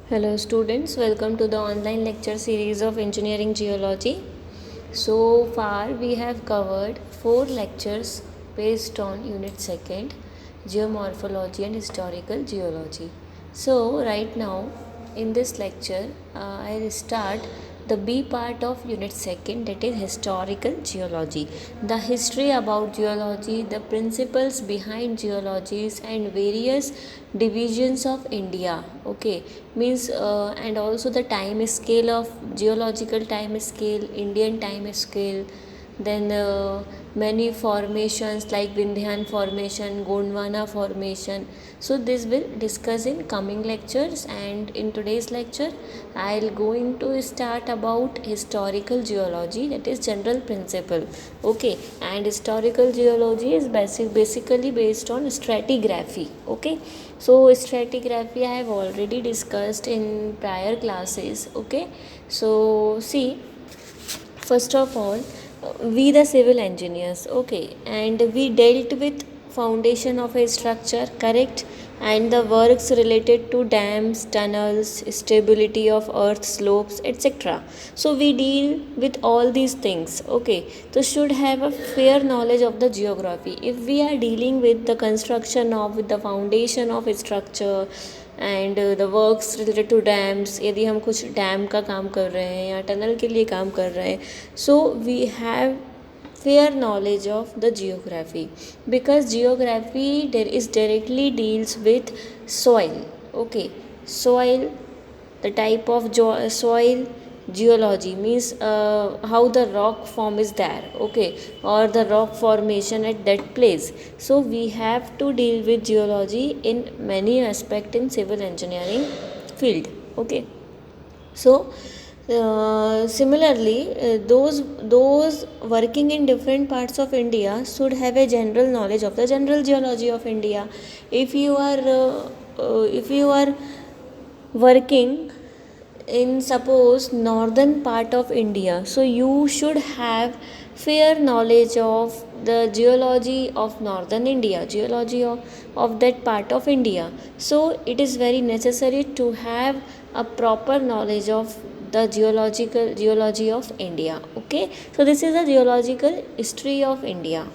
Hello students, welcome to the online lecture series of Engineering Geology. So far we have covered 4 lectures based on Unit 2nd, Geomorphology and Historical Geology. So right now in this lecture I'll start the B part of Unit 2nd, that is Historical Geology. The history about geology, the principles behind geologies and various divisions of India. Okay, means and also the time scale of geological time scale, Indian time scale, then many formations like Vindhyan formation, Gondwana formation. So this will discuss in coming lectures, and in today's lecture I'll going to start about historical geology, that is general principle. Okay, and historical geology is basically based on stratigraphy. Okay, so stratigraphy I have already discussed in prior classes. Okay, so see, first of all, we the civil engineers, okay, and we dealt with foundation of a structure, correct, and the works related to dams, tunnels, stability of earth slopes, etc. So we deal with all these things. Okay, so should have a fair knowledge of the geography. If we are dealing with the construction of, with the foundation of a structure and the works related to dams, यदि हम कुछ dam का काम कर रहे हैं या tunnel के लिए काम कर रहे हैं, so we have fair knowledge of the geography, because geography there is directly deals with soil. Okay, soil, the type of soil, geology means how the rock form is there, okay, or the rock formation at that place. So we have to deal with geology in many aspect in civil engineering field. Okay, so similarly, those working in different parts of India should have a general knowledge of the general geology of India. If you are working in, suppose, northern part of India, so you should have fair knowledge of the geology of northern India, geology of that part of India. So it is very necessary to have a proper knowledge of the geology of India. Okay, so this is the geological history of India,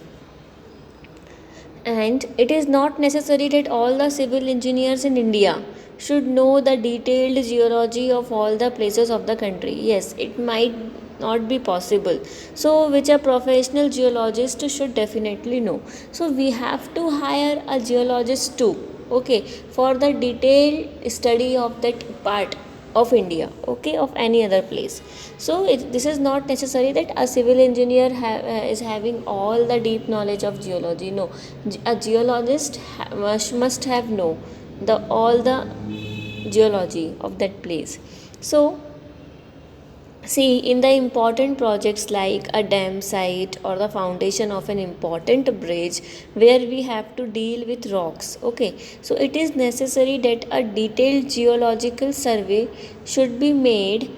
and it is not necessary that all the civil engineers in India should know the detailed geology of all the places of the country. Yes, it might not be possible. So which a professional geologist should definitely know. So we have to hire a geologist too, okay, for the detailed study of that part of India, okay, of any other place. So this is not necessary that a civil engineer is having all the deep knowledge of geology. No, a geologist must have know the all the geology of that place. So see, in the important projects like a dam site or the foundation of an important bridge where we have to deal with rocks, okay, so it is necessary that a detailed geological survey should be made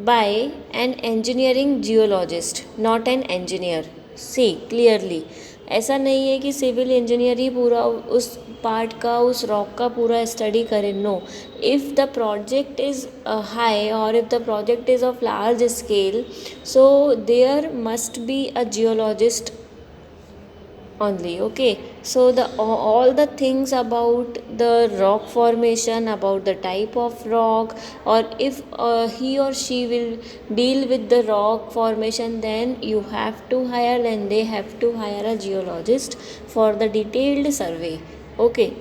by an engineering geologist, not an engineer. See clearly, ऐसा नहीं है कि civil engineer ही पूरा उस part का, उस rock का पूरा स्टडी करें. No, if the project is high और if the project is of large scale, so there must be a geologist only. Okay, so the all the things about the rock formation, about the type of rock, or if he or she will deal with the rock formation, then you have to hire, and they have to hire a geologist for the detailed survey. Okay,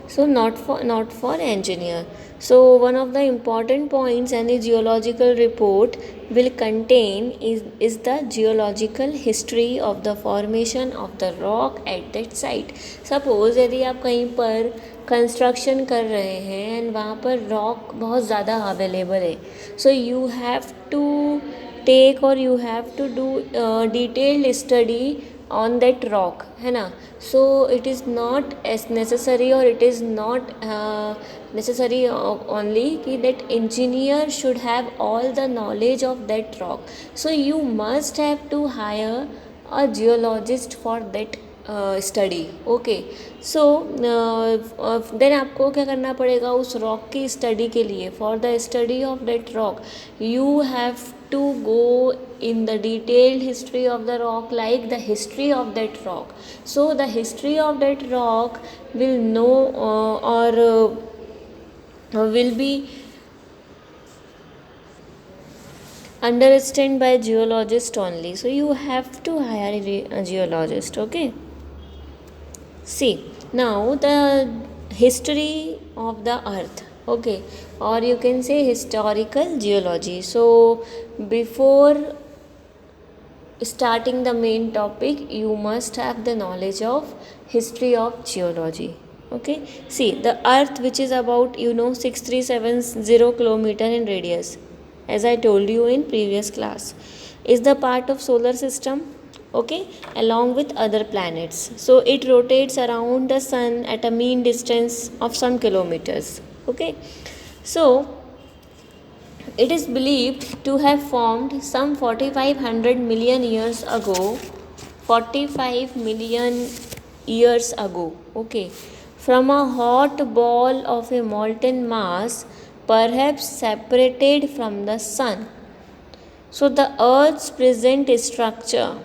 so not for engineer. So one of the important points any geological report will contain is the geological history of the formation of the rock at that site. Suppose यदि आप कहीं पर construction कर रहे हैं and वहाँ पर rock बहुत ज़्यादा अवेलेबल है, so you have to take और you have to do detailed study on that rock, है ना. So it is not as necessary, और it is not necessary only ki that engineer should have all the knowledge of that rock. So you must have to hire a geologist for that study. Okay, so then आपको क्या करना पड़ेगा उस rock की study के लिए. For the study of that rock you have to go in the detailed history of the rock, like the history of that rock. So the history of that rock will know or will be understood by geologist only. So you have to hire a geologist. Okay, see now the history of the earth. Okay, or you can say historical geology. So before starting the main topic you must have the knowledge of history of geology. Okay, see the earth, which is about 6370 kilometer in radius, as I told you in previous class, is the part of solar system. Okay, along with other planets. So it rotates around the sun at a mean distance of some kilometers. Okay, so it is believed to have formed some 4500 million years ago. 45 million years ago. Okay, from a hot ball of a molten mass, perhaps separated from the sun. So the earth's present structure,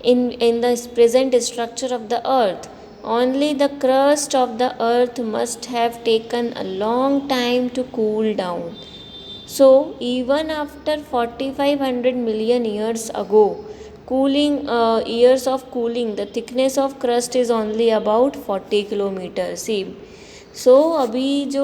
in the present structure of the earth, only the crust of the earth must have taken a long time to cool down. So even after 4500 million years ago, years of cooling, the thickness of crust is only about 40 kilometers. See, सो अभी जो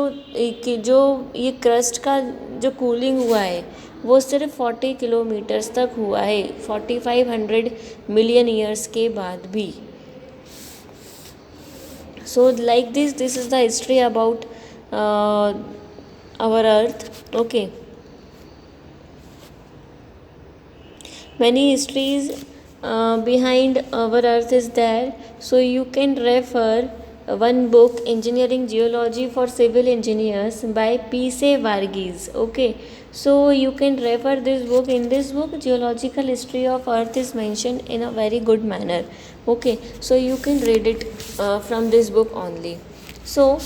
ये crust का जो cooling हुआ है वो सिर्फ 40 kilometres तक हुआ है 4500 मिलियन ईयर्स के बाद भी. So like this is the history about our earth. Okay, many histories behind our earth is there. So you can refer one book, Engineering Geology for Civil Engineers by P.C. Varghese. Okay, so you can refer this book. In this book, geological history of earth is mentioned in a very good manner. Okay, so you can read it from this book only. So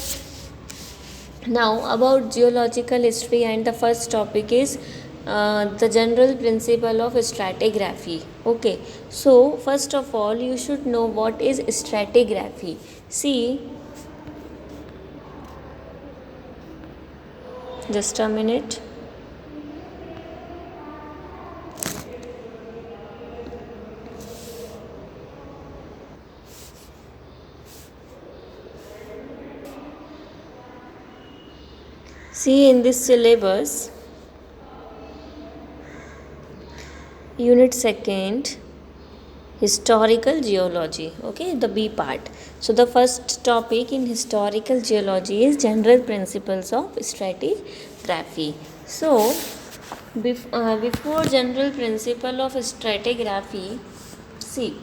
now about geological history, and the first topic is the general principle of stratigraphy. Okay, so first of all you should know what is stratigraphy. See, just a minute. See, in this syllabus, unit 2nd, historical geology. Okay, the B part. So the first topic in historical geology is general principles of stratigraphy. So before general principle of stratigraphy, see,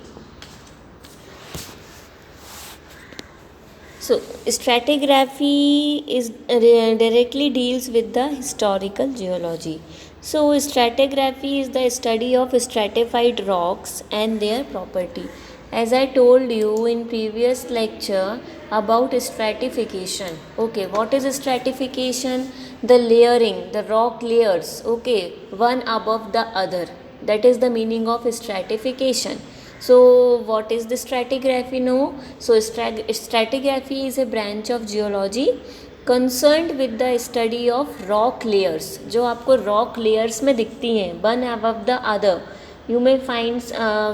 so stratigraphy is directly deals with the historical geology. So stratigraphy is the study of stratified rocks and their property. As I told you in previous lecture about stratification. Okay, what is stratification? The layering, the rock layers, okay, one above the other. That is the meaning of stratification. So what is the stratigraphy? No, so stratigraphy is a branch of geology concerned with the study of rock layers. जो आपको rock layers में दिखती हैं, one above the other, you may find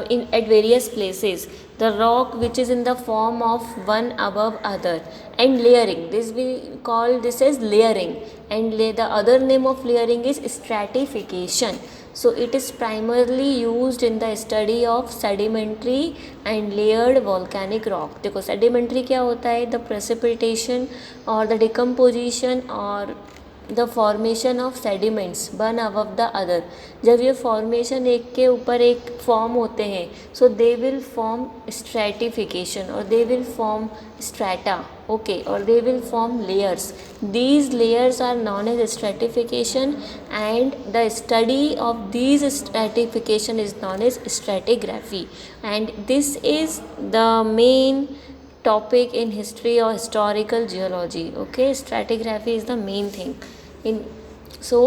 in at various places the rock which is in the form of one above other, and layering, this we call this as layering, and the other name of layering is stratification. So it is primarily used in the study of sedimentary and layered volcanic rock. देखो sedimentary क्या होता है? The precipitation or the decomposition or the formation of sediments one above the other, जब ये formation एक के ऊपर एक फॉर्म होते हैं, so they will form stratification और they will form strata, okay, और they will form layers. These layers are known as stratification, and the study of these stratification is known as stratigraphy, and this is the main topic in history or historical geology. Okay, stratigraphy is the main thing in. So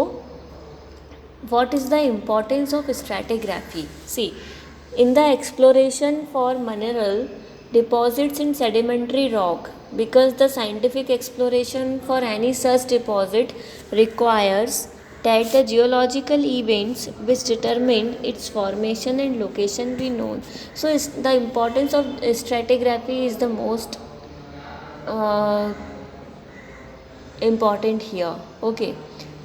what is the importance of stratigraphy? See, in the exploration for mineral deposits in sedimentary rock, because the scientific exploration for any such deposit requires that the geological events which determine its formation and location be known. So the importance of stratigraphy is the most important here. Okay,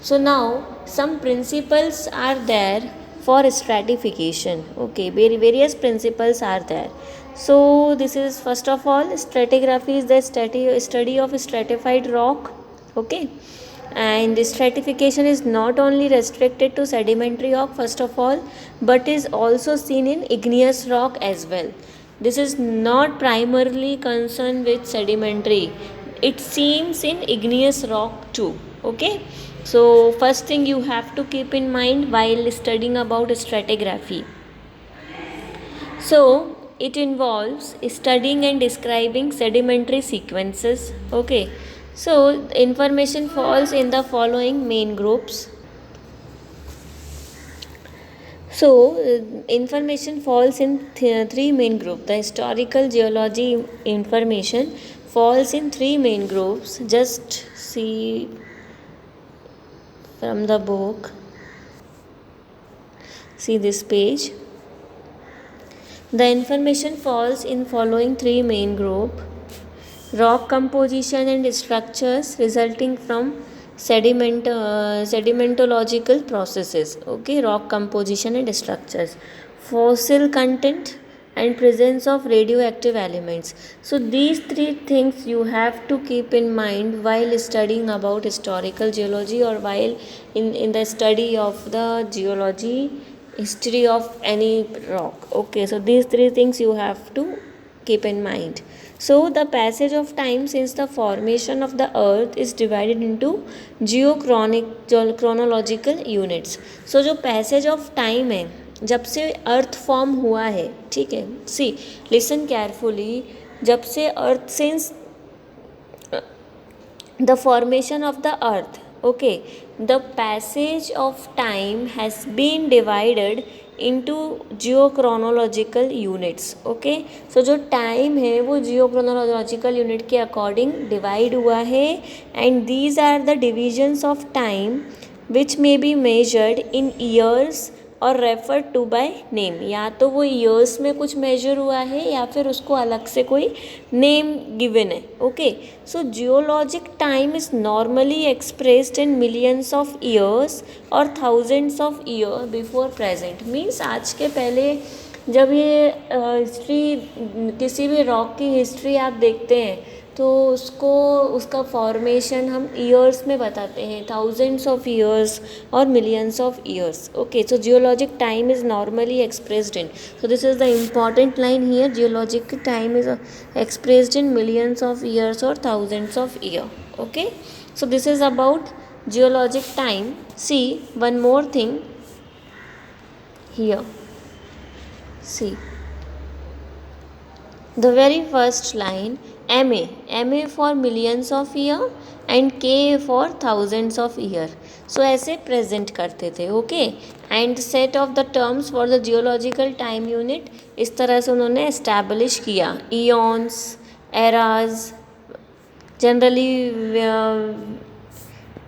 so now some principles are there for stratification. Okay, various principles are there. So this is, first of all, stratigraphy is the study of stratified rock. Okay, and stratification is not only restricted to sedimentary rock, first of all, but is also seen in igneous rock as well. This is not primarily concerned with sedimentary, it seems in igneous rock too. Okay, so first thing you have to keep in mind while studying about stratigraphy. So it involves studying and describing sedimentary sequences. Okay, so information falls in the following main groups. So information falls in three main groups. The historical geology information falls in three main groups. Just see from the book, see this page. The information falls in following three main group: rock composition and structures resulting from sedimentological processes. Okay, rock composition and structures, fossil content, and presence of radioactive elements. So these three things you have to keep in mind while studying about historical geology, or while in the study of the geology history of any rock. Okay, so these three things you have to keep in mind. So the passage of time since the formation of the earth is divided into geochronological units. So जो passage of time है, जब से अर्थ form हुआ है, ठीक है, सी listen carefully, जब से earth since the formation of the earth, okay, the passage of time has been divided into geochronological units. Okay, so जो time है वो geochronological unit के according divide हुआ है, and these are the divisions of time which may be measured in years और refer to by name. या तो वो ईयर्स में कुछ मेजर हुआ है या फिर उसको अलग से कोई नेम गिवन है. Okay, so geologic time is normally expressed in millions of years और thousands of year before present. Means आज के पहले जब ये हिस्ट्री, किसी भी रॉक की हिस्ट्री आप देखते हैं तो उसका फॉर्मेशन हम ईयर्स में बताते हैं, थाउजेंड्स ऑफ ईयर्स और millions of years. Okay, so geologic time is normally expressed in, so this is the important line here, geologic time is expressed in millions of years और thousands of year. Okay, so this is about geologic time. See one more thing here, see the very first line, ma for millions of year and k for thousands of year. So ऐसे present करते थे. Okay, and set of the terms for the geological time unit इस तरह से उन्होंने establish किया. ईयॉन्स, eras,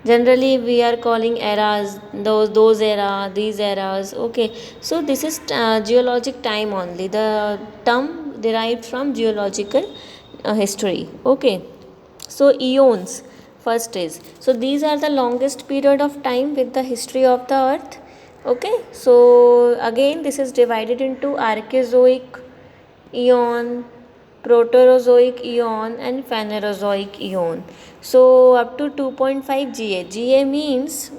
generally we are calling eras, those era, these eras. Okay, so this is geologic time only, the term derived from geological history. Okay, so eons first is, so these are the longest period of time with the history of the earth. Okay, so again this is divided into archezoic, eon, Proterozoic eon and Phanerozoic eon. So up to 2.5 GA. GA means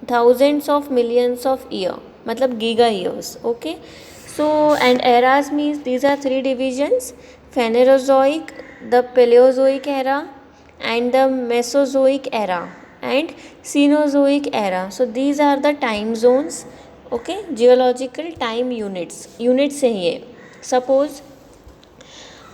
thousands of millions of year, matlab giga years. Okay. So and eras means these are three divisions: Phanerozoic, the Paleozoic era, and the Mesozoic era, and Cenozoic era. So these are the time zones. Okay, geological time units. Units है ये. Suppose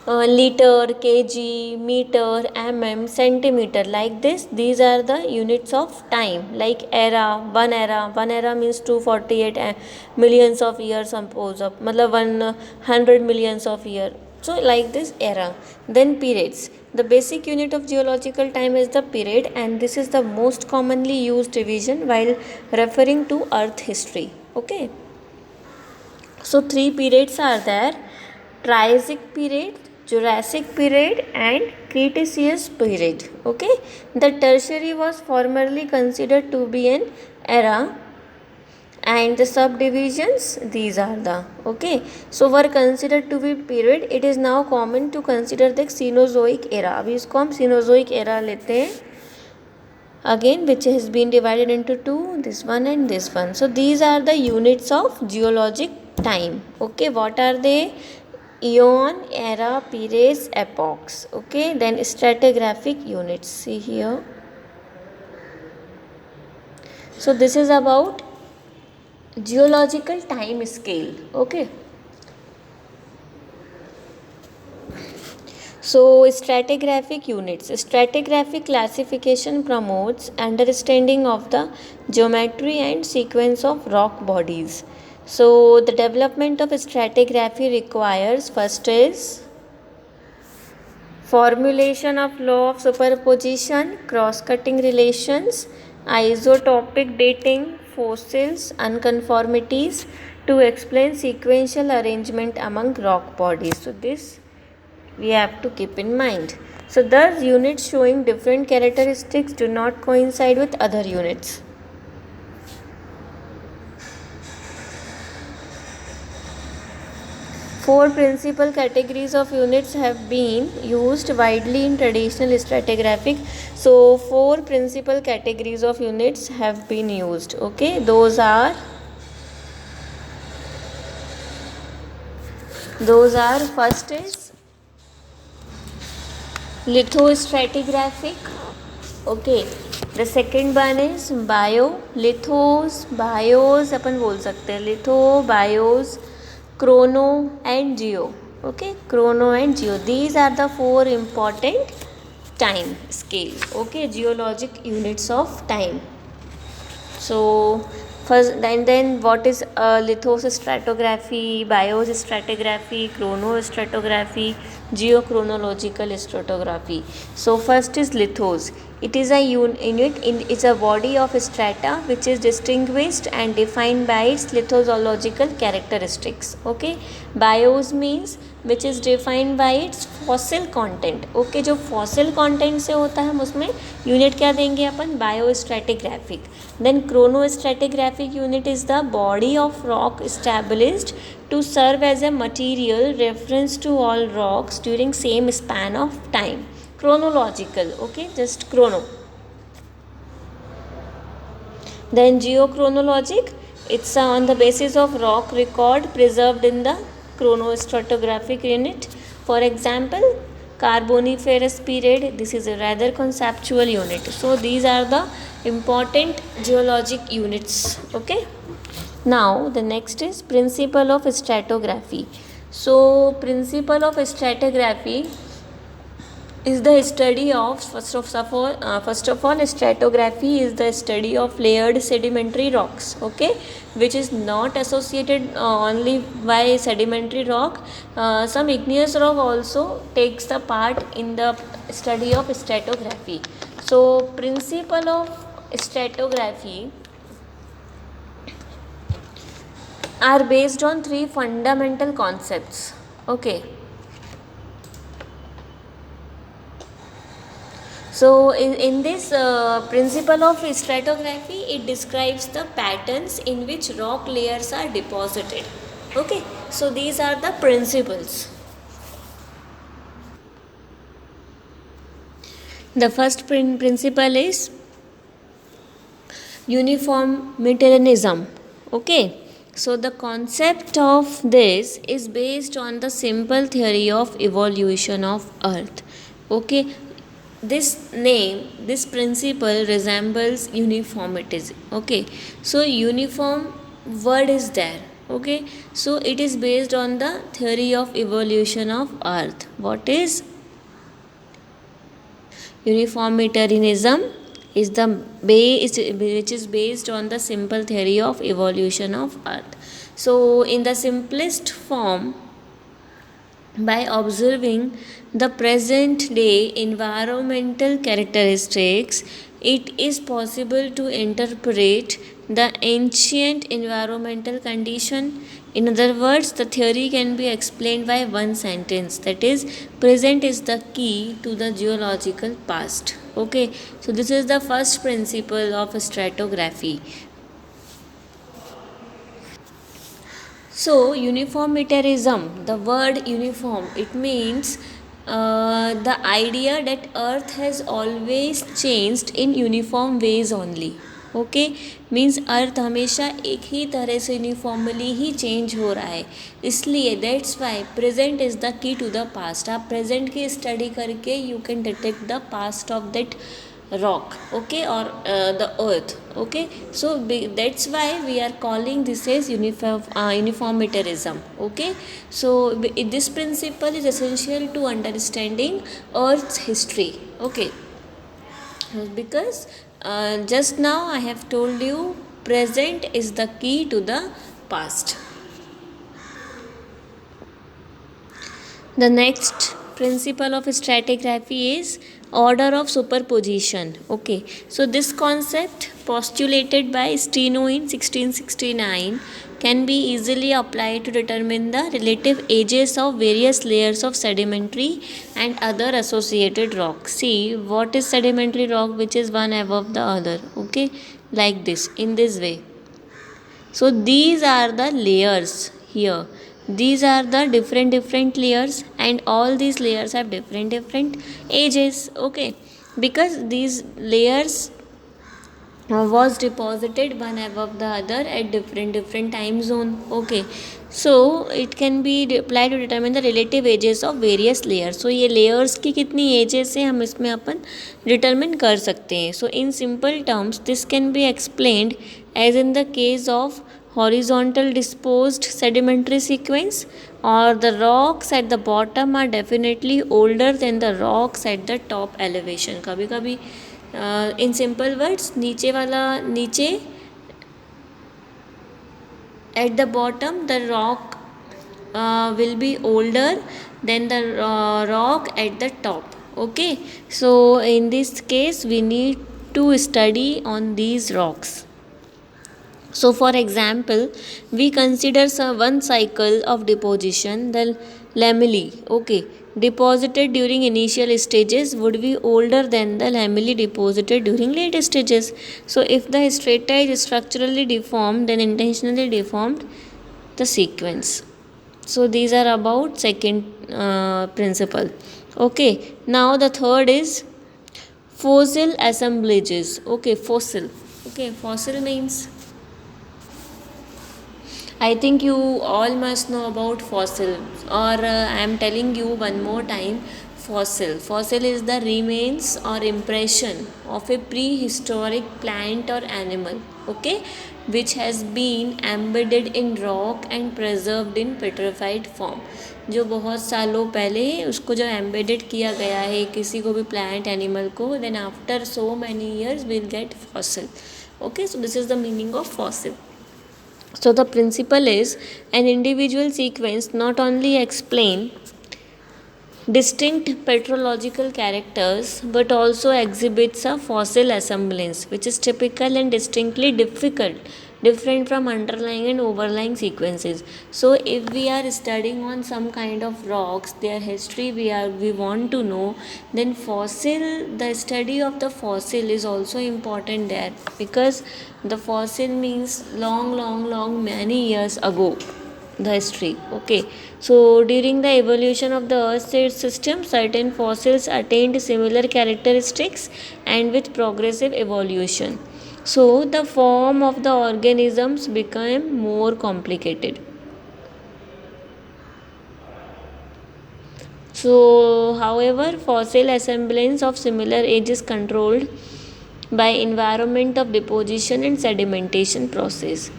liter, kg, meter, mm, centimeter, like this. These are the units of time. Like one era means 248 millions of years. Suppose of matlab 100 millions of years. So like this era. Then periods. The basic unit of geological time is the period, and this is the most commonly used division while referring to earth history. Okay. So three periods are there: Triassic period, Jurassic period, and Cretaceous period. Okay, the Tertiary was formerly considered to be an era, and the subdivisions these are the. Okay, so were considered to be period. It is now common to consider the Cenozoic era. अभी इसको हम Cenozoic era लेते हैं. Again, which has been divided into two, this one and this one. So these are the units of geologic time. Okay, what are they? Eon, era, periods, epochs. Okay, then stratigraphic units. See here. So this is about geological time scale. Okay. So stratigraphic units. Stratigraphic classification promotes understanding of the geometry and sequence of rock bodies. So the development of stratigraphy requires, first is formulation of law of superposition, cross-cutting relations, isotopic dating, fossils, unconformities to explain sequential arrangement among rock bodies. So this we have to keep in mind. So thus units showing different characteristics do not coincide with other units. Four principal categories of units have been used widely in traditional stratigraphic. So four principal categories of units have been used. Okay, those are first is lithostratigraphic. Okay, the second one is bios अपन बोल सकते हैं litho, bios, chrono and geo. Okay, chrono and geo, these are the four important time scale. Okay, geologic units of time. So first, then what is lithostratigraphy, biostratigraphy, chronostratigraphy, geochronological stratigraphy. So first is lithos. It is a unit it's a body of strata which is distinguished and defined by its lithological characteristics. Okay, bios means which is defined by its fossil content. Okay, जो fossil content से होता है हम उसमें unit क्या देंगे अपन, biostratigraphic. Then chronostratigraphic unit is the body of rock established to serve as a material reference to all rocks during same span of time. Chronological. Okay, just chrono. Then geochronologic, it's on the basis of rock record preserved in the chronostratigraphic unit. For example, Carboniferous period, this is a rather conceptual unit. So these are the important geologic units. Okay, now the next is principle of stratigraphy. So principle of stratigraphy is the study of first of all stratigraphy is the study of layered sedimentary rocks. Okay, which is not associated only by sedimentary rock. Some igneous rock also takes the part in the study of stratigraphy. So principle of stratigraphy are based on three fundamental concepts. Okay, so in this principle of stratigraphy, it describes the patterns in which rock layers are deposited. Okay, so these are the principles. The first principle is uniformitarianism. Okay, so the concept of this is based on the simple theory of evolution of earth. Okay, this principle resembles uniformity. Okay, so uniform word is there. Okay, so it is based on the theory of evolution of earth. What is uniformitarianism? Is the base which is based on the simple theory of evolution of earth. So in the simplest form, by observing the present day environmental characteristics, it is possible to interpret the ancient environmental condition. In other words, the theory can be explained by one sentence, that is, present is the key to the geological past. Okay, so this is the first principle of stratigraphy. So, uniformitarianism, the word uniform, it means the idea that earth has always changed in uniform ways only. Okay, means earth हमेशा एक ही तरह से uniformly ही change हो रहा है, इसलिए that's why present is the key to the past. आप present की स्टडी करके you can detect the past of that rock, okay, or the earth. Okay, so that's why we are calling this as uniformitarianism. Okay, so this principle is essential to understanding earth's history. Okay, because just now I have told you present is the key to the past. The next principle of stratigraphy is order of superposition. Okay, so this concept postulated by Steno in 1669 can be easily applied to determine the relative ages of various layers of sedimentary and other associated rock. See, what is sedimentary rock which is one above the other? Okay, like this, in this way. So these are the layers here. These are the different layers, and all these layers have different ages. Okay, because these layers was deposited one above the other at different time zone. Okay, so it can be applied to determine the relative ages of various layers. So ये layers की कितनी ages है हम इसमें अपन determine कर सकते हैं. So in simple terms this can be explained as in the case of horizontal disposed sedimentary sequence, or the rocks at the bottom are definitely older than the rocks at the top elevation. कभी कभी in simple words, नीचे वाला नीचे at the bottom the rock will be older than the rock at the top. Okay, so in this case we need to study on these rocks. So for example, we consider one cycle of deposition, the lamellae. Okay, deposited during initial stages would be older than the lamellae deposited during late stages. So if the strata is structurally deformed, then intentionally deformed the sequence. So these are about second principle. Okay, now the third is fossil assemblages. Okay, fossil. Okay, fossil means, I think you all must know about fossil, or I am telling you one more time. Fossil is the remains or impression of a prehistoric plant or animal, okay, which has been embedded in rock and preserved in petrified form. जो बहुत सालों पहले उसको जो embedded किया गया है किसी को भी plant animal को, then after so many years we'll get fossil. Okay, so this is the meaning of fossil. So the principle is an individual sequence not only explain distinct petrological characters but also exhibits a fossil assemblance which is typical and distinctly different from underlying and overlying sequences. So if we are studying on some kind of rocks, their history we want to know, then fossil, the study of the fossil is also important there, because the fossil means long many years ago. the history. Okay, so during the evolution of the earth's system, certain fossils attained similar characteristics, and with progressive evolution, so the form of the organisms became more complicated. So, however, fossil assemblies of similar age is controlled by environment of deposition and sedimentation process.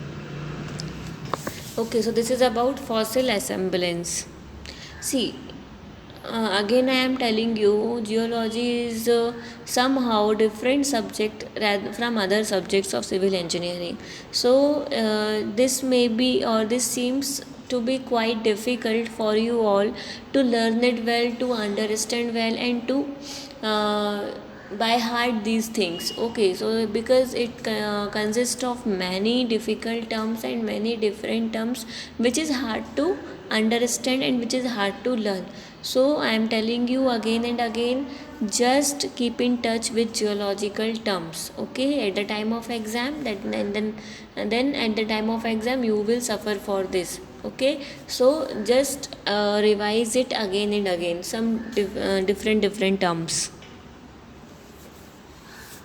Okay, so this is about fossil assemblance. See, again I am telling you, geology is somehow different subject from other subjects of civil engineering. So this may be, or this seems to be quite difficult for you all to learn it well, to understand well, and to uh, by heart these things. Okay, so because it consists of many difficult terms and many different terms which is hard to understand and which is hard to learn. So I am telling you again and again, just keep in touch with geological terms. Okay, at the time of exam, that and then at the time of exam you will suffer for this. Okay, so just revise it again and again, some different terms.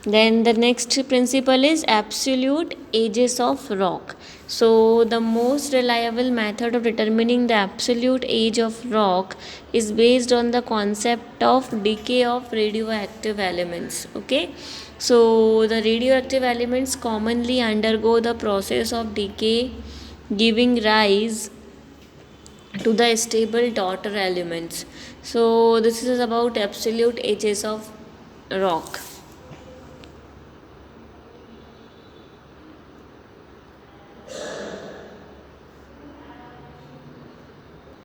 Then the next principle is absolute ages of rock. So the most reliable method of determining the absolute age of rock is based on the concept of decay of radioactive elements. Okay. So the radioactive elements commonly undergo the process of decay, giving rise to the stable daughter elements. So this is about absolute ages of rock.